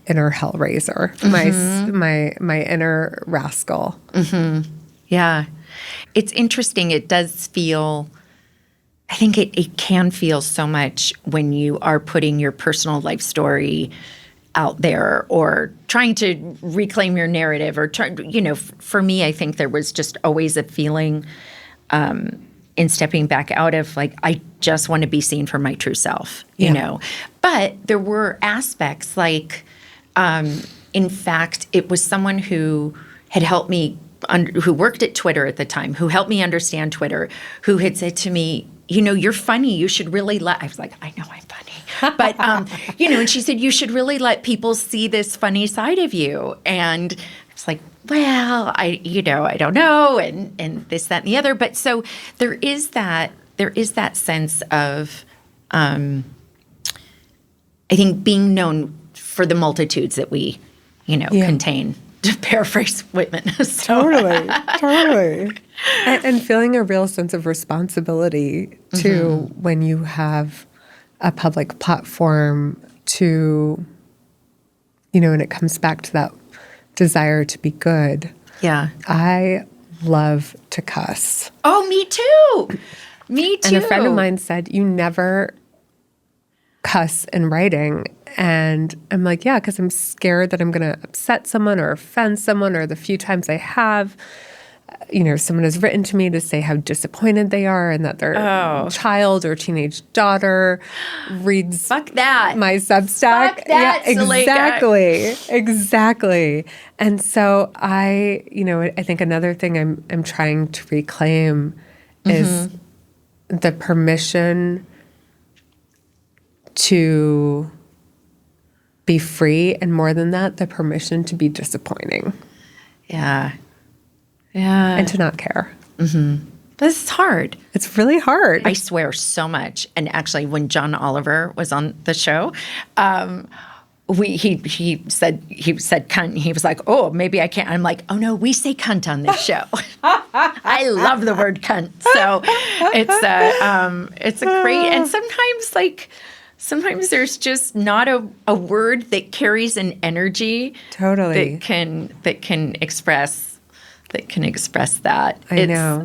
inner hellraiser, my inner rascal. Yeah. It's interesting. It does feel, I think it can feel so much when you are putting your personal life story out there or trying to reclaim your narrative or for me, I think there was just always a feeling in stepping back out of like, I just want to be seen for my true self, you know. But there were aspects like, in fact, it was someone who had helped me, who worked at Twitter at the time, who helped me understand Twitter, who had said to me, you're funny. You should really I was like, I know I'm funny. But, and she said, you should really let people see this funny side of you. And I was like, well, I don't know. And this, that, and the other. But so there is that sense of, I think being known for the multitudes that we, contain, to paraphrase Whitman. Totally. And feeling a real sense of responsibility, too, when you have a public platform to, and it comes back to that desire to be good. Yeah. I love to cuss. Oh, me too. Me too. And a friend of mine said, you never cuss in writing. And I'm like, yeah, because I'm scared that I'm going to upset someone or offend someone, or the few times I have, someone has written to me to say how disappointed they are and that their child or teenage daughter reads Fuck that. my Substack. Fuck that, Suleika. Exactly. And so I think another thing I'm trying to reclaim is the permission to be free, and more than that, the permission to be disappointing. Yeah. Yeah. And to not care. This is hard. It's really hard. I swear so much. And actually, when John Oliver was on the show, he said cunt. He was like, oh, maybe I can't. I'm like, oh no, we say cunt on this show. I love the word cunt. So it's a great, and sometimes there's just not a word that carries an energy Totally. that can express that can express that. I know.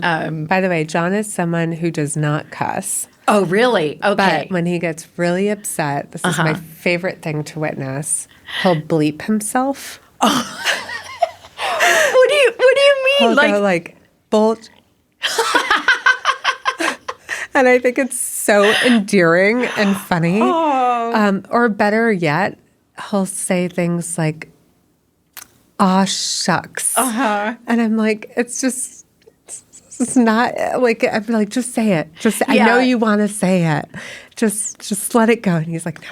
By the way, Jon is someone who does not cuss. Oh, really? Okay. But when he gets really upset, this is my favorite thing to witness. He'll bleep himself. What do you mean? He'll go like bolt. And I think it's so endearing and funny. Or better yet, he'll say things like, "Aw, shucks." And I'm like, it's not like, I'm like, just say it. I know you want to say it. Just let it go. And he's like, no,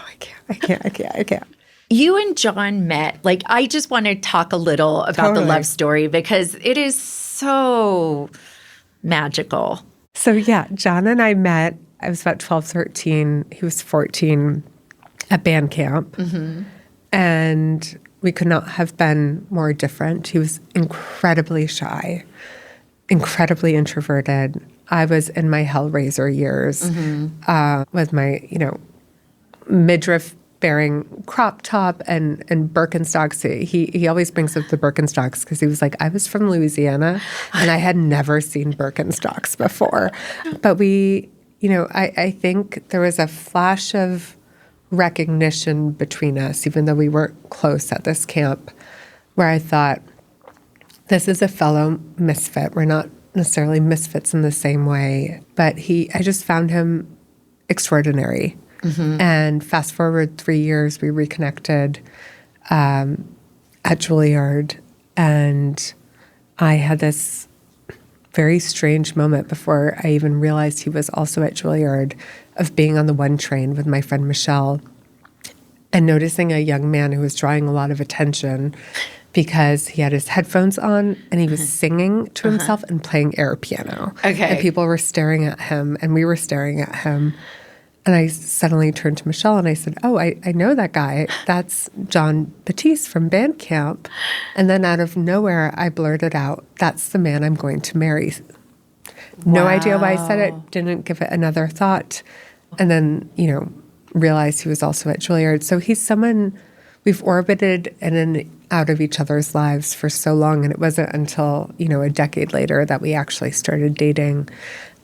I can't. You and Jon met. Like, I just want to talk a little about the love story because it is so magical. So yeah, Jon and I met, I was about 12, 13. He was 14 at band camp. And we could not have been more different. He was incredibly shy, incredibly introverted. I was in my Hellraiser years with my, midriff bearing crop top and Birkenstocks. He always brings up the Birkenstocks because he was like, I was from Louisiana and I had never seen Birkenstocks before. But we, I think there was a flash of recognition between us, even though we weren't close at this camp, where I thought, this is a fellow misfit. We're not necessarily misfits in the same way, but I just found him extraordinary. And fast forward 3 years, we reconnected at Juilliard, and I had this very strange moment before I even realized he was also at Juilliard of being on the one train with my friend Michelle and noticing a young man who was drawing a lot of attention because he had his headphones on and he was singing to himself and playing air piano. And people were staring at him and we were staring at him. And I suddenly turned to Michelle and I said, oh, I know that guy. That's Jon Batiste from band camp. And then out of nowhere, I blurted out, that's the man I'm going to marry. No idea why I said it, didn't give it another thought. And then, realized he was also at Juilliard. So he's someone we've orbited in and out of each other's lives for so long. And it wasn't until, a decade later that we actually started dating.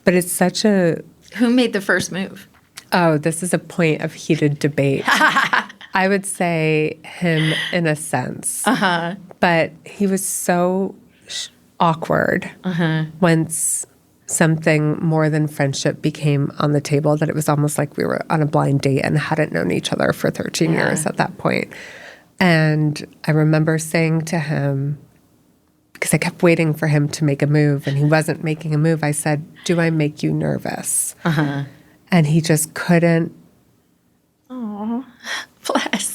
But it's such a... Who made the first move? Oh, this is a point of heated debate. I would say him in a sense. But he was so awkward once something more than friendship became on the table that it was almost like we were on a blind date and hadn't known each other for 13 years at that point. And I remember saying to him, because I kept waiting for him to make a move and he wasn't making a move, I said, do I make you nervous? And he just couldn't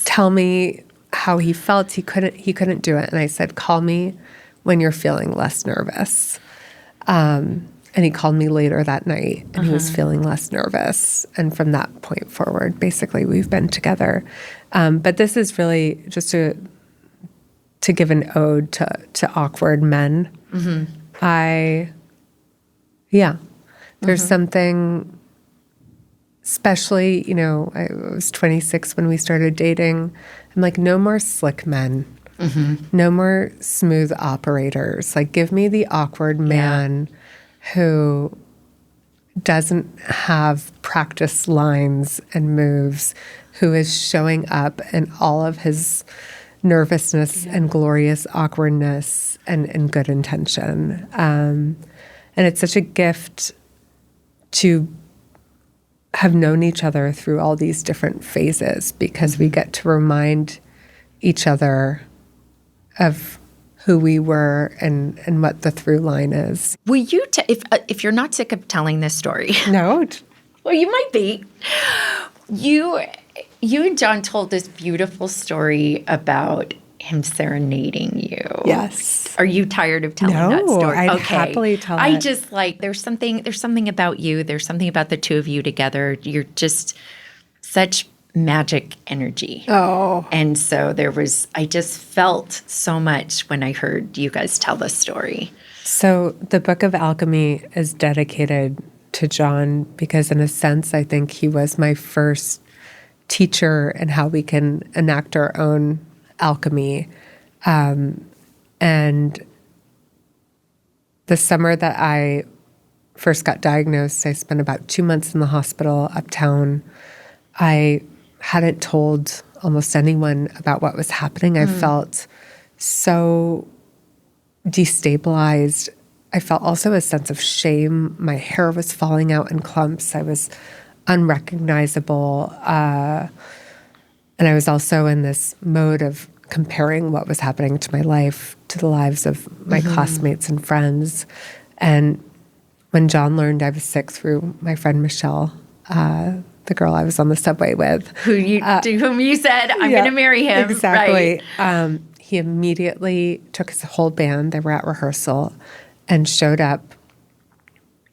tell me how he felt. He couldn't do it. And I said, call me when you're feeling less nervous. And he called me later that night and he was feeling less nervous. And from that point forward, basically we've been together. But this is really just to give an ode to awkward men. There's something... Especially, I was 26 when we started dating. I'm like, no more slick men. No more smooth operators. Like, give me the awkward man who doesn't have practice lines and moves, who is showing up in all of his nervousness and glorious awkwardness and good intention. And it's such a gift to have known each other through all these different phases because we get to remind each other of who we were and what the through line is. Will you, if you're not sick of telling this story? No. Well, you might be. You and Jon told this beautiful story about him serenading you. Yes. Are you tired of telling that story? I'd happily tell it. I just there's something about you. There's something about the two of you together. You're just such magic energy. Oh. And so I just felt so much when I heard you guys tell this story. So the book of alchemy is dedicated to Jon because in a sense, I think he was my first teacher in how we can enact our own alchemy. And the summer that I first got diagnosed, I spent about 2 months in the hospital uptown. I hadn't told almost anyone about what was happening. I felt so destabilized. I felt also a sense of shame. My hair was falling out in clumps. I was unrecognizable. And I was also in this mode of comparing what was happening to my life to the lives of my classmates and friends. And when Jon learned I was sick through my friend Michelle, the girl I was on the subway with. To whom you said, I'm going to marry him. Exactly. Right. He immediately took his whole band, they were at rehearsal, and showed up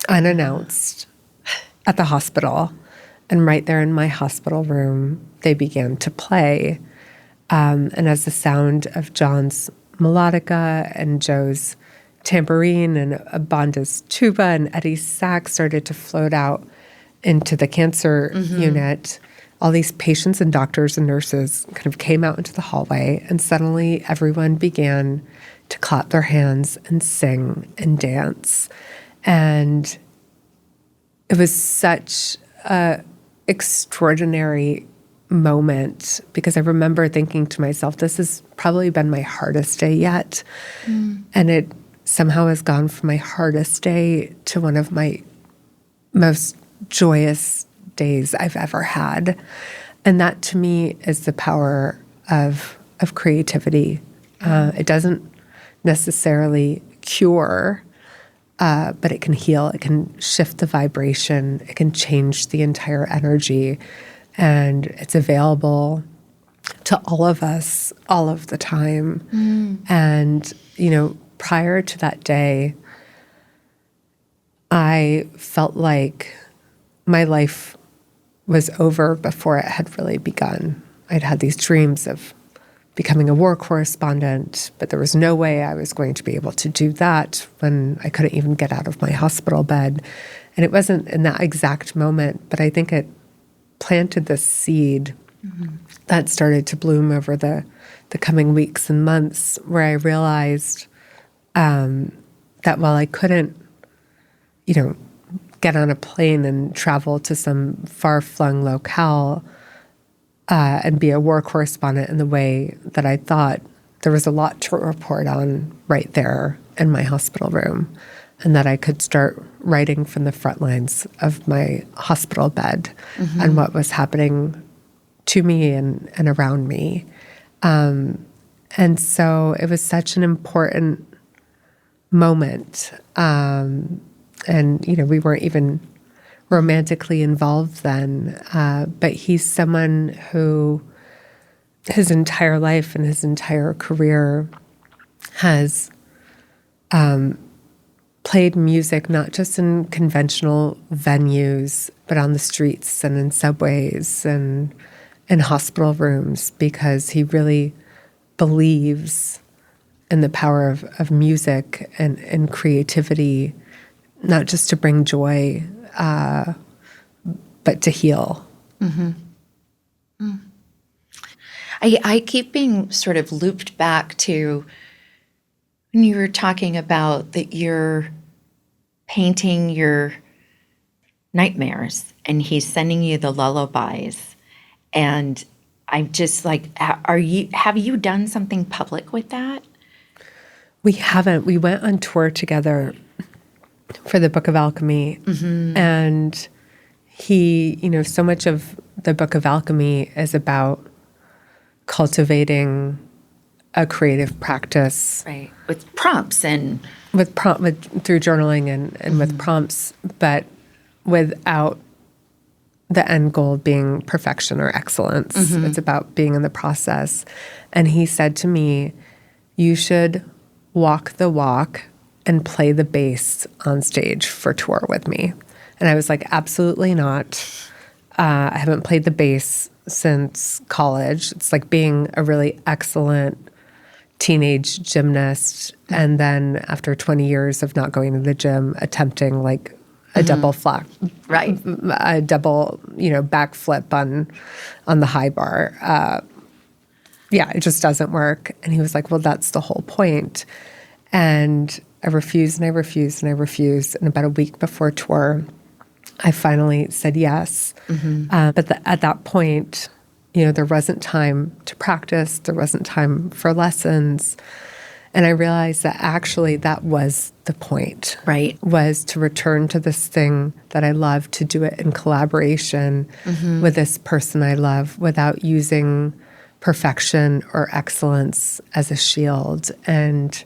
unannounced at the hospital. And right there in my hospital room, they began to play. And as the sound of Jon's melodica and Joe's tambourine and Abanda's tuba and Eddie's sax started to float out into the cancer unit, all these patients and doctors and nurses kind of came out into the hallway, and suddenly everyone began to clap their hands and sing and dance. And it was such a extraordinary moment, because I remember thinking to myself, this has probably been my hardest day yet. And it somehow has gone from my hardest day to one of my most joyous days I've ever had. And that to me is the power of creativity. It doesn't necessarily cure, but it can heal. It can shift the vibration. It can change the entire energy. And it's available to all of us all of the time. And, prior to that day, I felt like my life was over before it had really begun. I'd had these dreams of becoming a war correspondent, but there was no way I was going to be able to do that when I couldn't even get out of my hospital bed. And it wasn't in that exact moment, but I think it planted this seed that started to bloom over the coming weeks and months, where I realized that while I couldn't, get on a plane and travel to some far-flung locale and be a war correspondent in the way that I thought, there was a lot to report on right there in my hospital room, and that I could start writing from the front lines of my hospital bed and what was happening to me and around me. And so it was such an important moment. And, we weren't even romantically involved then. But he's someone who his entire life and his entire career has played music, not just in conventional venues, but on the streets and in subways and in hospital rooms, because he really believes in the power of music and creativity, not just to bring joy, but to heal. I keep being sort of looped back to when you were talking about that you're painting your nightmares and he's sending you the lullabies. And I'm just like, have you done something public with that? We haven't. We went on tour together for the Book of Alchemy. And he, so much of the Book of Alchemy is about cultivating a creative practice. Right. With prompts and... through journaling and with prompts, but without the end goal being perfection or excellence. It's about being in the process. And he said to me, you should walk the walk and play the bass on stage for tour with me. And I was like, absolutely not. I haven't played the bass since college. It's like being a really excellent teenage gymnast, and then after 20 years of not going to the gym, attempting like a double flap, a double, backflip on the high bar. It just doesn't work. And he was like, well, that's the whole point. And I refused and I refused and I refused. And about a week before tour, I finally said yes. But at that point, there wasn't time to practice. There wasn't time for lessons. And I realized that actually that was the point. Right. Was to return to this thing that I love, to do it in collaboration with this person I love without using perfection or excellence as a shield, and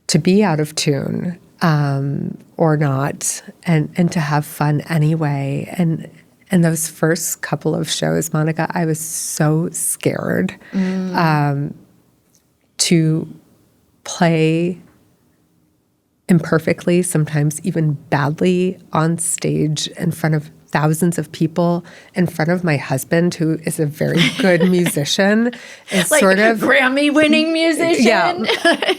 to be out of tune or not, and to have fun anyway. And those first couple of shows, Monica, I was so scared to play imperfectly, sometimes even badly, on stage in front of thousands of people, in front of my husband, who is a very good musician, is like sort of Grammy-winning musician. Yeah,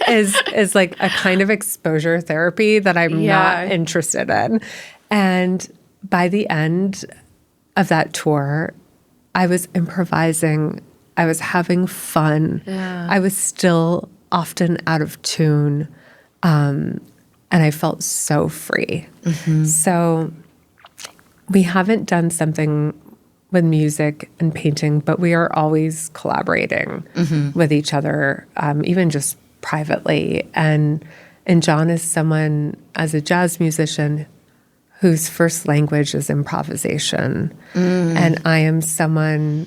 is like a kind of exposure therapy that I'm not interested in. And by the end of that tour, I was improvising. I was having fun. Yeah. I was still often out of tune. And I felt so free. So we haven't done something with music and painting, but we are always collaborating with each other, even just privately. And Jon is someone, as a jazz musician, whose first language is improvisation. And I am someone,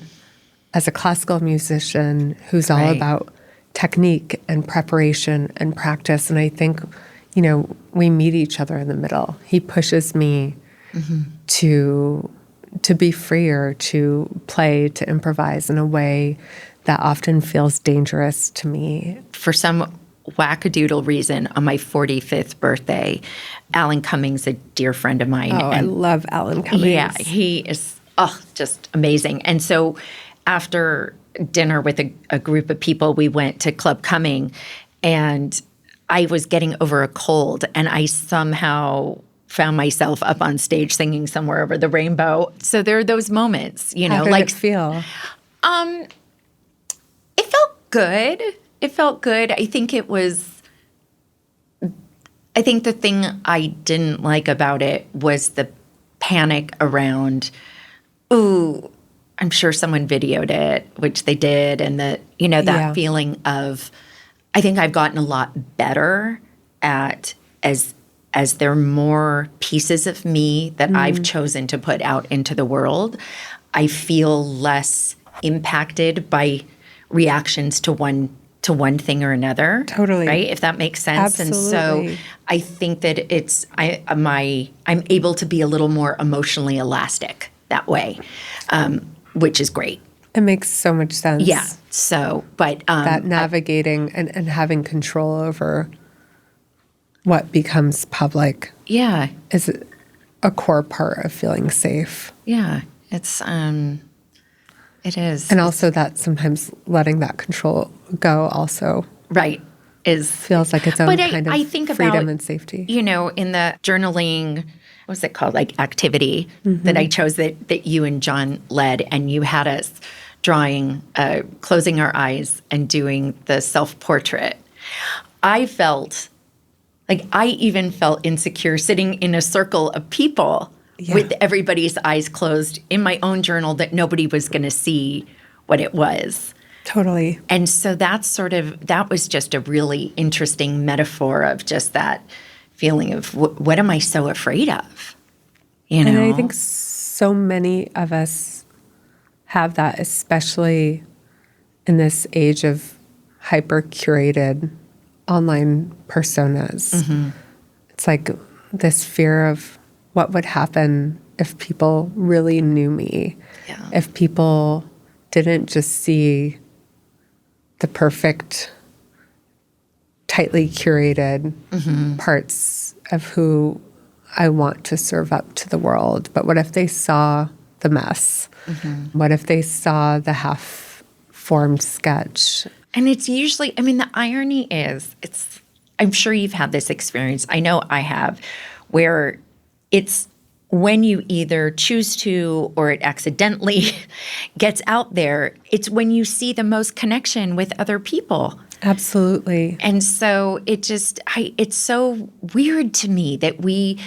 as a classical musician, who's all about technique and preparation and practice. And I think, we meet each other in the middle. He pushes me to be freer, to play, to improvise in a way that often feels dangerous to me. For some wackadoodle reason, on my 45th birthday, Alan Cummings, a dear friend of mine. Oh, I love Alan Cummings. Yeah, he is just amazing. And so after dinner with a group of people, we went to Club Cumming, and I was getting over a cold, and I somehow found myself up on stage singing Somewhere Over the Rainbow. So there are those moments, How did it feel? It felt good. It felt good. I think the thing I didn't like about it was the panic around, ooh, I'm sure someone videoed it, which they did, and that feeling of, I think I've gotten a lot better at, as there are more pieces of me that I've chosen to put out into the world, I feel less impacted by reactions to one thing or another. Totally. Right? If that makes sense. Absolutely. And so I think that I'm able to be a little more emotionally elastic that way, which is great. It makes so much sense. Yeah. So, but that navigating and having control over what becomes public, is a core part of feeling safe. Yeah, it is, and also that sometimes letting that control go also feels like its own kind of I think freedom about, and safety. In the journaling, what's it called, like activity that I chose that you and Jon led, and you had us drawing, closing our eyes and doing the self-portrait. I even felt insecure sitting in a circle of people with everybody's eyes closed in my own journal, that nobody was going to see what it was. Totally. And so that was just a really interesting metaphor of just that feeling of what am I so afraid of? And I think so many of us have that, especially in this age of hyper-curated online personas. It's like this fear of what would happen if people really knew me, if people didn't just see the perfect, tightly curated parts of who I want to serve up to the world. But what if they saw the mess? What if they saw the half-formed sketch? And it's usually, the irony is, I'm sure you've had this experience, I know I have, where it's when you either choose to or it accidentally gets out there, it's when you see the most connection with other people. Absolutely. And so it's so weird to me that we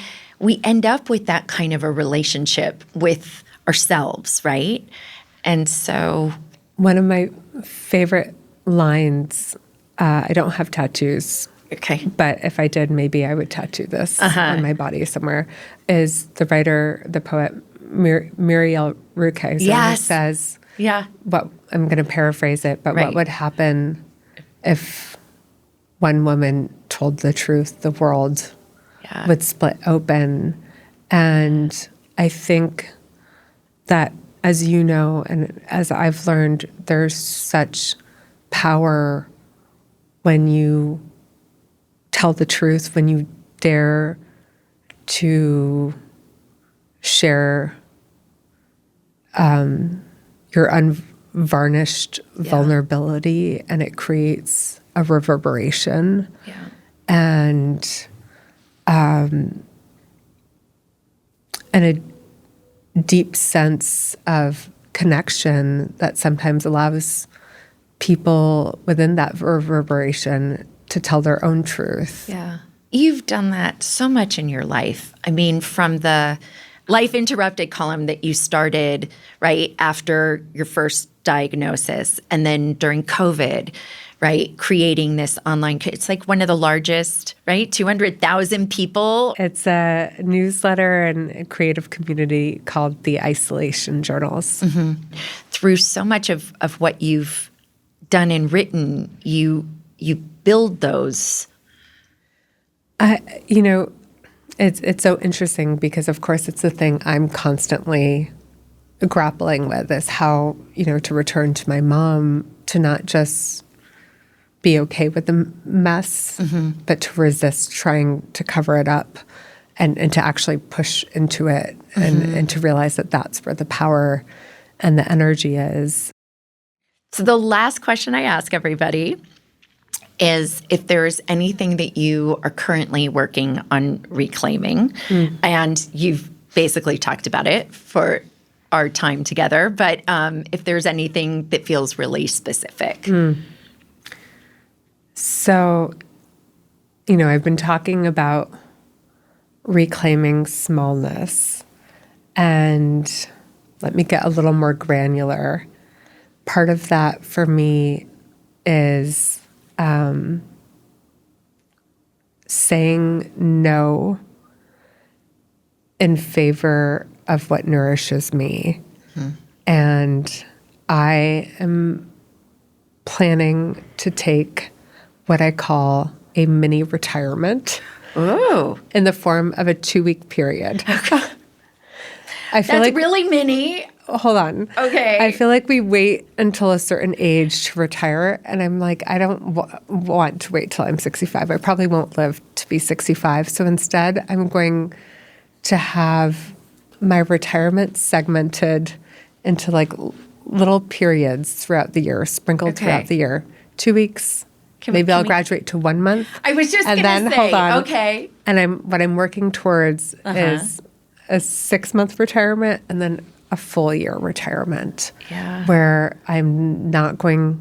end up with that kind of a relationship with ourselves, right? And so one of my favorite lines, I don't have tattoos. Okay. But if I did, maybe I would tattoo this on my body somewhere, is the writer, the poet, Muriel Rukeyser, Yes. says, Yeah. what I'm going to paraphrase it, but Right. what would happen if one woman told the truth, the world Yeah. would split open. And I think that, as you know, and as I've learned, there's such power when you tell the truth, when you dare to share your unvarnished vulnerability, and it creates a reverberation. Yeah. And a deep sense of connection that sometimes allows people within that reverberation to tell their own truth. Yeah. You've done that so much in your life. I mean, from the Life Interrupted column that you started right after your first diagnosis, and then during COVID, right, creating this online, it's like one of the largest, right, 200,000 people. It's a newsletter and a creative community called the Isolation Journals. Through so much of what you've done and written, you build those. You know, it's so interesting because, of course, it's the thing I'm constantly grappling with, is how, to return to my mom, to not just be okay with the mess, but to resist trying to cover it up and to actually push into it and to realize that that's where the power and the energy is. So the last question I ask everybody is if there's anything that you are currently working on reclaiming, and you've basically talked about it for our time together, but if there's anything that feels really specific. So, I've been talking about reclaiming smallness, and let me get a little more granular. Part of that for me is saying no in favor of what nourishes me. And I am planning to take what I call a mini retirement. Ooh. In the form of a 2-week period. I feel That's like really mini. Hold on. Okay. I feel like we wait until a certain age to retire, and I'm like, I don't want to wait till I'm 65. I probably won't live to be 65. So instead, I'm going to have my retirement segmented into like little periods throughout the year, sprinkled throughout the year. 2 weeks. Maybe I'll graduate to 1 month. I was just going to say, hold on. okay. And what I'm working towards is a 6-month retirement and then a full year retirement. Yeah. Where I'm not going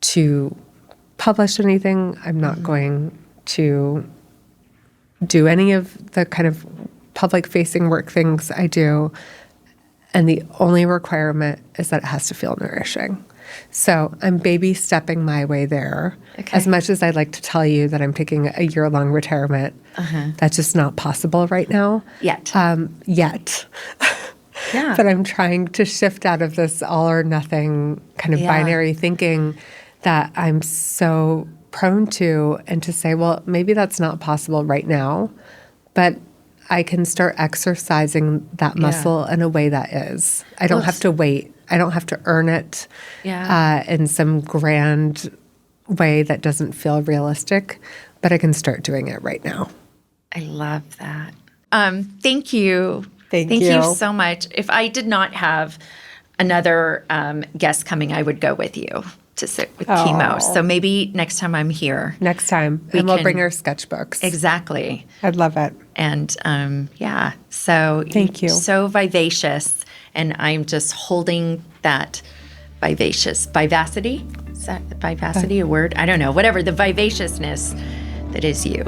to publish anything. I'm not going to do any of the kind of public facing work things I do. And the only requirement is that it has to feel nourishing. So I'm baby stepping my way there. Okay. As much as I'd like to tell you that I'm taking a year-long retirement, that's just not possible right now. Yet. Yet. Yeah. But I'm trying to shift out of this all or nothing kind of binary thinking that I'm so prone to, and to say, well, maybe that's not possible right now, but I can start exercising that muscle in a way that is. I don't have to wait. I don't have to earn it in some grand way that doesn't feel realistic, but I can start doing it right now. I love that. Thank you. Thank you you so much. If I did not have another guest coming, I would go with you to sit with chemo. So maybe next time I'm here. Next time. And we'll bring our sketchbooks. Exactly. I'd love it. And so Thank you. So vivacious. And I'm just holding that vivacity. Is that vivacity a word? I don't know. Whatever, the vivaciousness that is you.